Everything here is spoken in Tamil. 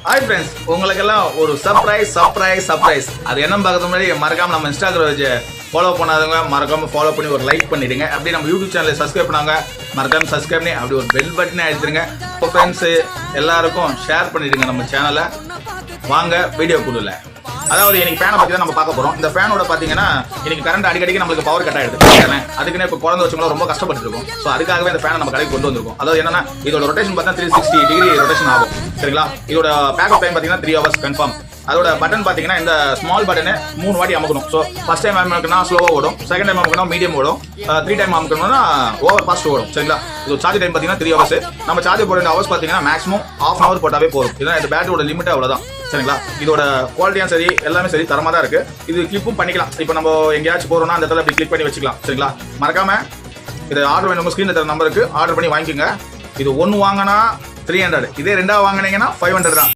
ஹாய் ஃப்ரெண்ட்ஸ், உங்களுக்கெல்லாம் ஒரு சர்ப்ரைஸ். அது என்னன்னு பார்க்கறது முன்னாடி மறக்காம நம்ம இன்ஸ்டாகிராம் வச்சு ஃபாலோ பண்ணாதவங்க மறக்காம ஃபாலோ பண்ணி ஒரு லைக் பண்ணிடுங்க. அப்படியே நம்ம யூடியூப் சேனலை சப்ஸ்கிரைப் பண்ணாங்க மறக்காம சப்ஸ்கிரைப் பண்ணி அப்படி ஒரு பெல் பட்டனை அழுத்திடுங்க. இப்போ ஃப்ரெண்ட்ஸு எல்லாருக்கும் ஷேர் பண்ணிடுங்க நம்ம சேனலை. வாங்க வீடியோ கொடுல. அதாவது இன்னைக்கு ஃபேனை பற்றி தான் நம்ம பார்க்க போகிறோம். இந்த ஃபேனோட பார்த்தீங்கன்னா இன்னைக்கு கரண்ட் அடிக்கடிக்கு நம்மளுக்கு பவர் கட் ஆகிடுது. அதுக்குன்னு இப்போ குழந்தை வச்சவங்களும் ரொம்ப கஷ்டப்பட்டு இருக்கும். ஸோ அதுக்காகவே இந்த ஃபேனை நம்ம கடைக்கு கொண்டு வந்திருக்கோம். அதாவது என்னன்னா இதோட ரொட்டேஷன் பார்த்தா 360 டிகிரி ரொட்டேஷன் ஆகும். சரிங்களா? இதோட பேக்கப் டைம் பார்த்தீங்கன்னா 3 hours கன்ஃபார்ம். அதோட பட்டன் பார்த்தீங்கன்னா இந்த ஸ்மால் பட்டனை 3 வாட்டி அமுக்கணும். ஸோ ஃபர்ஸ்ட் டைம் அமுக்கணும்னா ஸ்லோவாக ஓடும், செகண்ட் டைம் அமுக்கணும் மீடியம் ஓடும், 3 டைம் அமுக்கணும்னா ஓவர் ஃபாஸ்ட் ஓடும். சரிங்களா? இது சார்ஜ் டைம் பார்த்தீங்கன்னா 3 hours. நம்ம சார்ஜ் போட ஹவர்ஸ் பார்த்தீங்கன்னா மேக்ஸிமம் ½ hour போட்டாவே போதும். இதுதான் இந்த பேட்டரியோட லிமிட், அவ்வளோதான். சரிங்களா? இதோட குவாலிட்டியும் சரி எல்லாமே சரி தரமாக தான் இருக்கு. இது கிளிப்பும் பண்ணிக்கலாம். இப்போ நம்ம எங்கேயாச்சும் போறோம்னா அந்த இடத்துல இப்படி கிளிக் பண்ணி வச்சுக்கலாம். சரிங்களா? மறக்காம இது ஆர்டர் வேணும், ஸ்க்ரீன்ல தர நம்பருக்கு ஆர்டர் பண்ணி வாங்கிக்கோங்க. இது 1 வாங்கினா 300, இதே 2 வாங்கினீங்கன்னா 500 தான்.